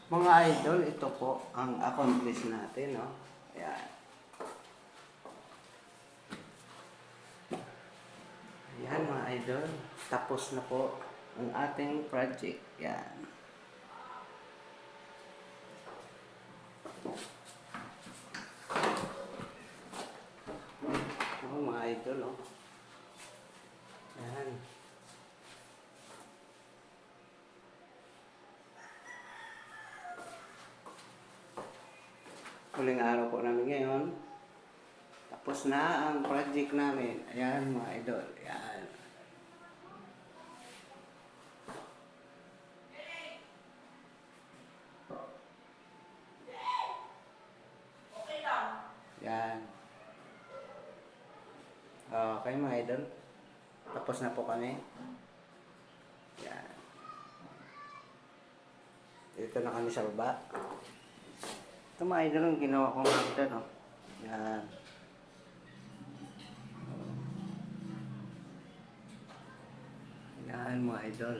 Mga idol, ito po ang accomplish natin, no? Ayan. Ayan mga idol, tapos na po ang ating project. Ayan. Mga idol, no? Ayan. Huling araw po namin ngayon. Tapos na ang project namin. Ayan mga idol. Ayan. Ayan. Okay mga idol. Tapos na po kami. Ayan. Dito na kami sa baba. Ito mga idol ang ginawa kong hagdan, no? Ayan. Ayan mga idol.